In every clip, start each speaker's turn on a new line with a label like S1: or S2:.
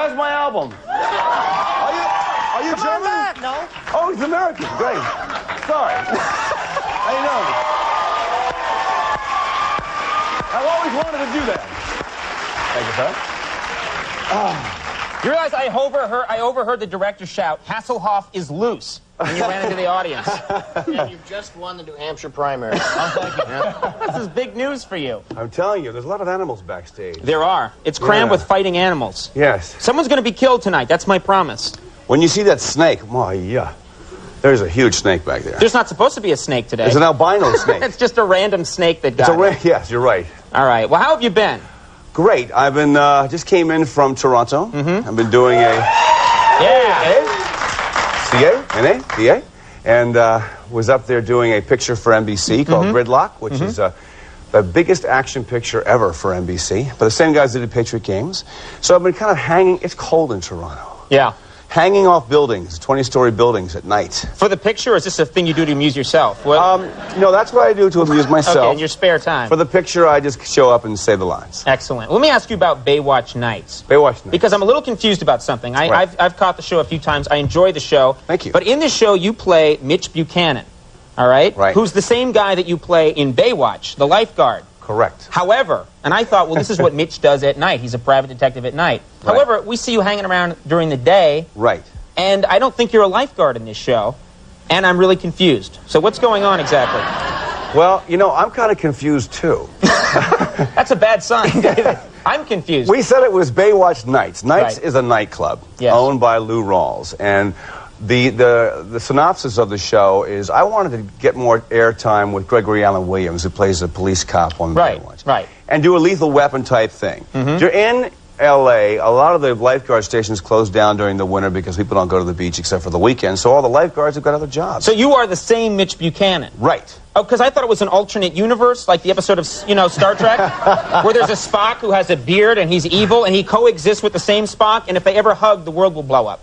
S1: how's my album? Are you German?
S2: Back, no.
S1: Oh, he's American. Great. Sorry. How you doing? I've always wanted to do that. Thank you, sir.
S2: You realize I overheard the director shout, "Hasselhoff is loose," when you ran into the audience.
S3: And you've just won the New Hampshire primary.
S2: Oh, thank you. Yeah. This is big news for you.
S1: I'm telling you, there's a lot of animals backstage.
S2: There are. It's crammed with fighting animals.
S1: Yes.
S2: Someone's going to be killed tonight. That's my promise.
S1: When you see that snake, oh, yeah. There's a huge snake back there.
S2: There's not supposed to be a snake today.
S1: There's an albino snake.
S2: It's just a random snake that got
S1: Yes, you're right.
S2: All right. Well, how have you been?
S1: Great. I've been, just came in from Toronto. Mm-hmm. I've been doing CA, and was up there doing a picture for NBC called Gridlock, which is the biggest action picture ever for NBC. But the same guys that did Patriot Games. So I've been kind of hanging. It's cold in Toronto.
S2: Yeah.
S1: Hanging off buildings, 20-story buildings at night.
S2: For the picture, or is this a thing you do to amuse yourself?
S1: No, that's what I do to amuse myself.
S2: Okay, in your spare time.
S1: For the picture, I just show up and say the lines.
S2: Excellent. Let me ask you about Baywatch Nights.
S1: Baywatch Nights.
S2: Because I'm a little confused about something. I've caught the show a few times. I enjoy the show.
S1: Thank you.
S2: But in this show, you play Mitch Buchanan, all right?
S1: Right.
S2: Who's the same guy that you play in Baywatch, the lifeguard.
S1: Correct.
S2: However, and I thought, well, this is what Mitch does at night. He's a private detective at night.
S1: Right.
S2: However, we see you hanging around during the day.
S1: Right.
S2: And I don't think you're a lifeguard in this show, and I'm really confused. So what's going on exactly?
S1: Well, you know, I'm kind of confused, too.
S2: That's a bad sign. I'm confused.
S1: We said it was Baywatch Nights. Nights
S2: Right.
S1: is a nightclub
S2: Yes.
S1: owned by Lou Rawls. And the synopsis of the show is I wanted to get more airtime with Gregory Allen Williams, who plays a police cop on Baywatch.
S2: Right.
S1: And do a Lethal Weapon type thing. You're in L.A., a lot of the lifeguard stations close down during the winter because people don't go to the beach except for the weekend, so all the lifeguards have got other jobs.
S2: So you are the same Mitch Buchanan?
S1: Right.
S2: Oh, because I thought it was an alternate universe, like the episode of, Star Trek, where there's a Spock who has a beard and he's evil and he coexists with the same Spock, and if they ever hug, the world will blow up.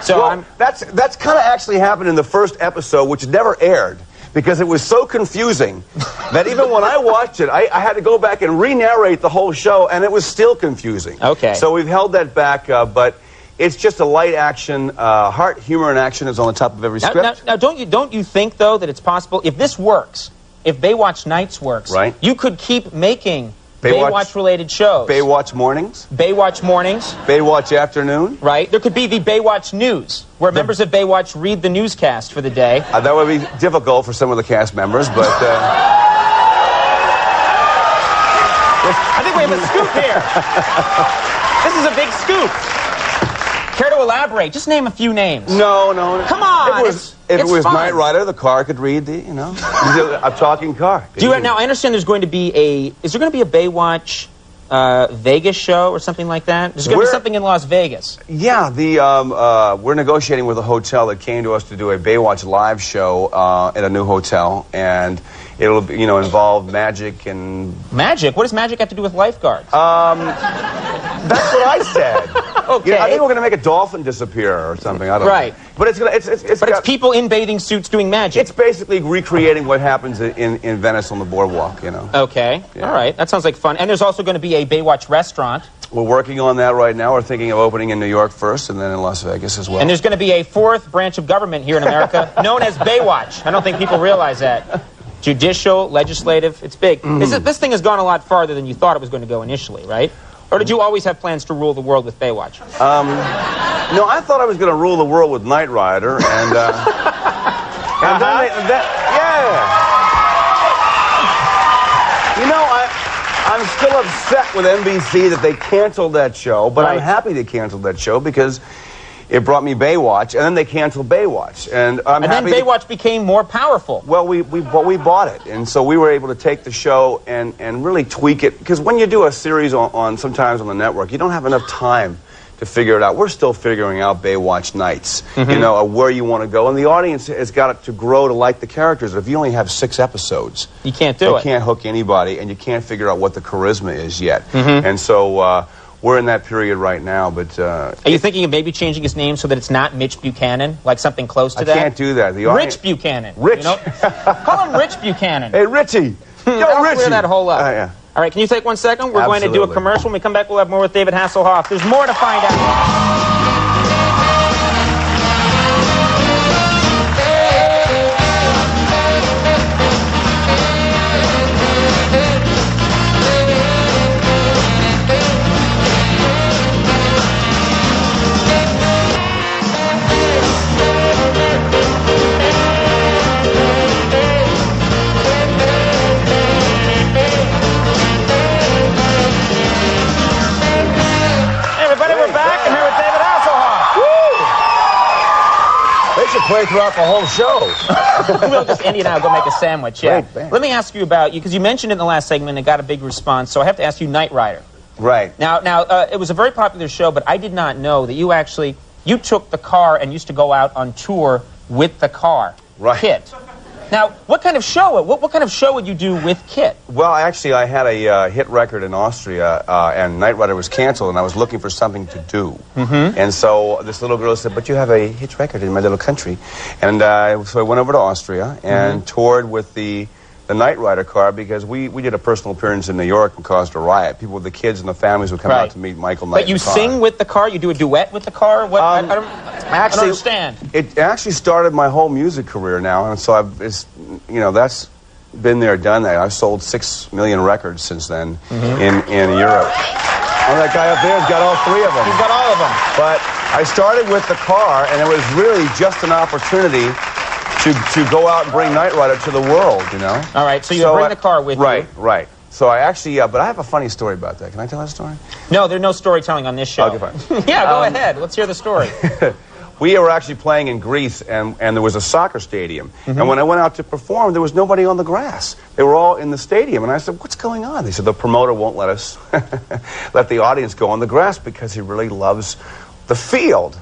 S2: So
S1: well, that's kind of actually happened in the first episode, which never aired. Because it was so confusing that even when I watched it, I had to go back and re-narrate the whole show, and it was still confusing.
S2: Okay.
S1: So we've held that back, but it's just a light action, heart, humor, and action is on the top of every script.
S2: Now, don't you think, though, that it's possible, if this works, if Baywatch Nights works,
S1: right.
S2: You could keep making Baywatch-related shows.
S1: Baywatch Mornings.
S2: Baywatch Mornings.
S1: Baywatch Afternoon.
S2: Right. There could be the Baywatch News, where members of Baywatch read the newscast for the day.
S1: That would be difficult for some of the cast members, but...
S2: I think we have a scoop here. This is a big scoop. Care to elaborate? Just name a few names.
S1: No.
S2: Come on.
S1: If it was Knight Rider, the car could read the, a talking car.
S2: Now, I understand there's going to be is there going to be a Baywatch Vegas show or something like that? There's going to be something in Las Vegas.
S1: Yeah, we're negotiating with a hotel that came to us to do a Baywatch live show at a new hotel, and it'll involve magic and...
S2: Magic? What does magic have to do with lifeguards?
S1: That's what I said.
S2: Okay.
S1: I think we're going to make a dolphin disappear or something. I don't know. But it's
S2: people in bathing suits doing magic.
S1: It's basically recreating what happens in Venice on the boardwalk,
S2: Okay. Yeah. All right. That sounds like fun. And there's also going to be a Baywatch restaurant.
S1: We're working on that right now. We're thinking of opening in New York first and then in Las Vegas as well.
S2: And there's going to be a fourth branch of government here in America known as Baywatch. I don't think people realize that. Judicial, legislative, it's big. This thing has gone a lot farther than you thought it was going to go initially, right? Or did you always have plans to rule the world with Baywatch?
S1: No, I thought I was going to rule the world with Knight Rider, and I'm still upset with NBC that they canceled that show, but I'm happy they canceled that show because it brought me Baywatch, and then they canceled Baywatch, and
S2: then Baywatch became more powerful.
S1: Well, we bought it, and so we were able to take the show and really tweak it, because when you do a series sometimes on the network, you don't have enough time to figure it out. We're still figuring out Baywatch Nights, where you want to go, and the audience has got to grow to like the characters. If you only have 6 episodes,
S2: you can't do it.
S1: You can't hook anybody, and you can't figure out what the charisma is yet, and so. We're in that period right now, but...
S2: Are you thinking of maybe changing his name so that it's not Mitch Buchanan? Like something close to that?
S1: I can't do that.
S2: Rich Buchanan.
S1: Rich.
S2: Call him Rich Buchanan.
S1: Hey, Richie.
S2: Yo, Richie. Clear that hole up.
S1: Yeah.
S2: All right, can you take 1 second? We're going to do a
S1: Absolutely.
S2: commercial. When we come back, we'll have more with David Hasselhoff. There's more to find out.
S1: Play throughout the whole show.
S2: We'll just, Andy and I will go make a sandwich, yeah.
S1: Great,
S2: Let me ask you about you, because you mentioned it in the last segment and got a big response, so I have to ask you Knight Rider.
S1: Right.
S2: Now, it was a very popular show, but I did not know that you took the car and used to go out on tour with the car.
S1: Right.
S2: Kit. Now, what kind of show? What kind of show would you do with Kit?
S1: Well, actually, I had a hit record in Austria, and Knight Rider was canceled, and I was looking for something to do. And so this little girl said, "But you have a hit record in my little country," and so I went over to Austria and toured with the Knight Rider car, because we did a personal appearance in New York and caused a riot. People, the kids and the families would come out to meet Michael Knight.
S2: But you sing with the car? You do a duet with the car? What? I don't understand.
S1: It actually started my whole music career now, and so that's been there, done that. I've sold 6 million records since then in Europe. And that guy up there has got all 3 of them.
S2: He's got all of them.
S1: But I started with the car, and it was really just an opportunity to go out and bring Knight Rider to the world, you know?
S2: All right, so you bring the car with you.
S1: Right. So I actually, but I have a funny story about that. Can I tell that story?
S2: No, there's no storytelling on this show.
S1: Okay, fine.
S2: Yeah, go ahead. Let's hear the story.
S1: We were actually playing in Greece, and there was a soccer stadium. And when I went out to perform, there was nobody on the grass. They were all in the stadium. And I said, "What's going on?" They said, "The promoter won't let us let the audience go on the grass because he really loves the field."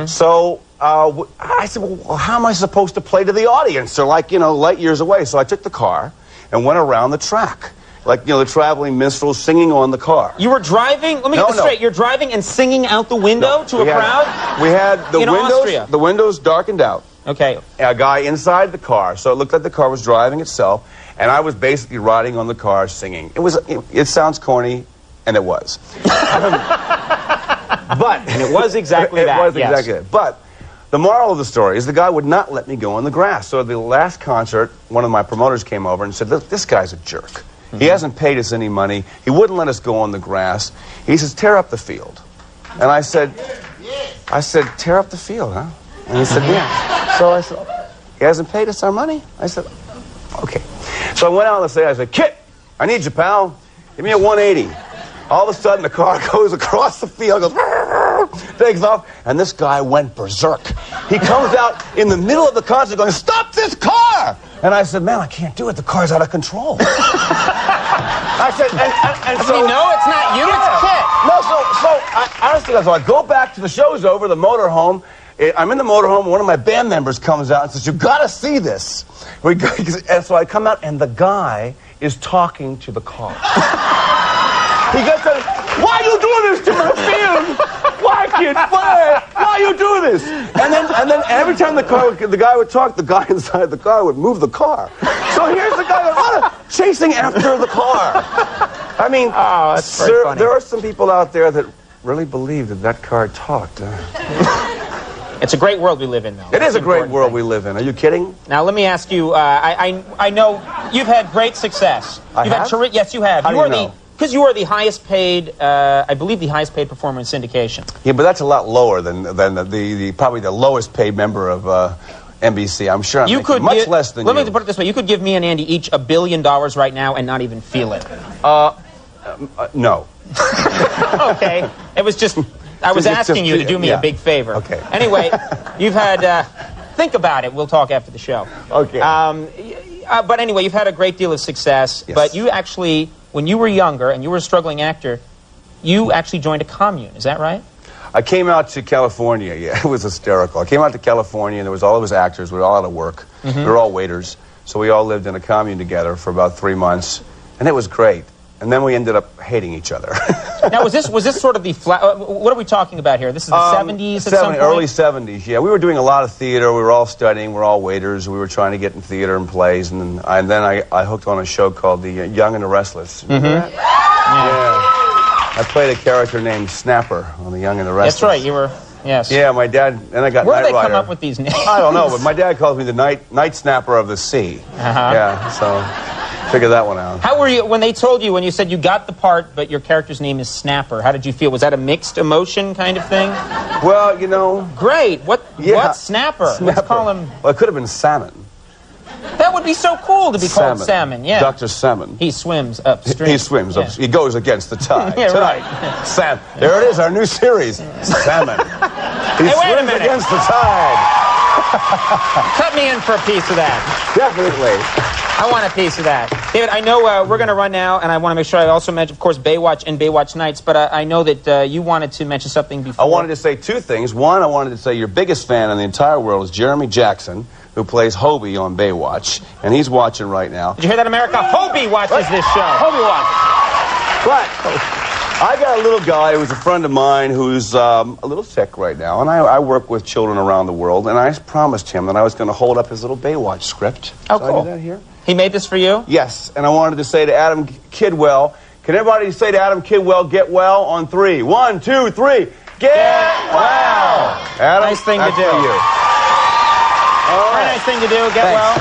S1: So I said, "Well, how am I supposed to play to the audience? They're like, light years away." So I took the car and went around the track, like, the traveling minstrels singing on the car.
S2: You were driving? Let me get this straight. You're driving and singing out the window to a crowd?
S1: We had the windows darkened out.
S2: Okay.
S1: A guy inside the car, so it looked like the car was driving itself, and I was basically riding on the car singing. It sounds corny, and it was.
S2: And it was exactly that.
S1: It was exactly that. But the moral of the story is the guy would not let me go on the grass. So at the last concert, one of my promoters came over and said, "Look, this guy's a jerk. He hasn't paid us any money. He wouldn't let us go on the grass." He says, "Tear up the field." And I said, "Tear up the field, huh?" And he said, "Yeah." So I said, "He hasn't paid us our money?" I said, "Okay." So I went out on the stage. I said, "Kit, I need you, pal. Give me a 180. All of a sudden, the car goes across the field, goes, takes off, and this guy went berserk. He comes out in the middle of the concert going, "Stop this car!" And I said, "Man, I can't do it. The car's out of control." I said, and so...
S2: No, it's not you, it's Kit.
S1: No, so I go back to the show's over, the motorhome. I'm in the motorhome, and one of my band members comes out and says, "You got to see this." And so I come out, and the guy is talking to the car. He gets to, "Why you do this to my field? Why, kid? Why you do this?" And then every time the guy would talk, the guy inside the car would move the car. So here's the guy chasing after the car. I mean,
S2: that's very funny.
S1: There are some people out there that really believe that car talked.
S2: It's a great world we live in, though.
S1: It is a great world we live in. Are you kidding?
S2: Now, let me ask you, I know you've had great success. Yes, you have.
S1: How do you know?
S2: Because you are the highest paid, I believe the highest paid performer in syndication.
S1: Yeah, but that's a lot lower than the probably the lowest paid member of NBC. I'm sure I'm making much less than you.
S2: Let me put it this way. You could give me and Andy each $1 billion right now and not even feel it.
S1: No.
S2: Okay. It was just, I was asking you to do me a big favor.
S1: Okay.
S2: Anyway, you've had, think about it. We'll talk after the show.
S1: Okay.
S2: But anyway, you've had a great deal of success.
S1: Yes.
S2: But you actually, when you were younger and you were a struggling actor, you actually joined a commune. Is that right?
S1: I came out to California. Yeah, it was hysterical. I came out to California, and there was all of us actors. We were all out of work. We were all waiters. So we all lived in a commune together for about 3 months. And it was great. And then we ended up hating each other.
S2: Now, was this sort of the what are we talking about here? This is the 70s at some point?
S1: Early 70s, yeah. We were doing a lot of theater. We were all studying. We were all waiters. We were trying to get in theater and plays. And then I hooked on a show called The Young and the Restless. Remember that? Yeah. I played a character named Snapper on The Young and the Restless.
S2: That's right. You were, yes.
S1: Yeah, my dad, and I got
S2: Where
S1: Knight
S2: did they
S1: Rider.
S2: come up with these names?
S1: I don't know, but my dad calls me the night Snapper of the sea. Yeah, so figure that one out.
S2: How were you, when they told you, when you said you got the part, but your character's name is Snapper, how did you feel? Was that a mixed emotion kind of thing?
S1: Well, you know...
S2: Great. What Snapper? Let's call him...
S1: Well, it could have been Salmon.
S2: That would be so cool to be called Salmon, yeah.
S1: Dr. Salmon.
S2: He swims upstream.
S1: He swims up. He goes against the tide.
S2: Yeah,
S1: tonight.
S2: right.
S1: Sam. There it is, our new series. Salmon. He
S2: Hey, wait a
S1: swims
S2: minute.
S1: against the tide.
S2: Cut me in for a piece of that.
S1: Definitely.
S2: I want a piece of that. David, I know we're going to run now, and I want to make sure I also mention, of course, Baywatch and Baywatch Nights, but I know that you wanted to mention something before.
S1: I wanted to say two things. One, I wanted to say your biggest fan in the entire world is Jeremy Jackson, who plays Hobie on Baywatch, and he's watching right now.
S2: Did you hear that, America? Hobie watches this show.
S1: Hobie watches. But I got a little guy who's a friend of mine who's a little sick right now, and I work with children around the world, and I promised him that I was going to hold up his little Baywatch script.
S2: Oh,
S1: so
S2: cool.
S1: I do that here.
S2: He made this for you?
S1: Yes, and I wanted to say to Adam Kidwell, can everybody say to Adam Kidwell, get well on 3? 1, 2, 3. Get well! Adam,
S2: Nice thing to
S1: that's
S2: do.
S1: for you. All
S2: Very
S1: right.
S2: nice thing to do. Get
S1: Thanks.
S2: well.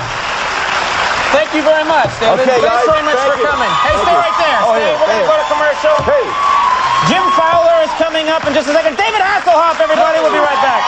S2: Thank you very much, David.
S1: Okay,
S2: Thanks
S1: guys.
S2: very much
S1: Thank
S2: for
S1: you.
S2: coming. Hey,
S1: Thank
S2: stay
S1: you.
S2: right there.
S1: Oh,
S2: Stay.
S1: yeah,
S2: We're going to go to commercial.
S1: Hey.
S2: Jim Fowler is coming up in just a second. David Hasselhoff, everybody. We'll be right back.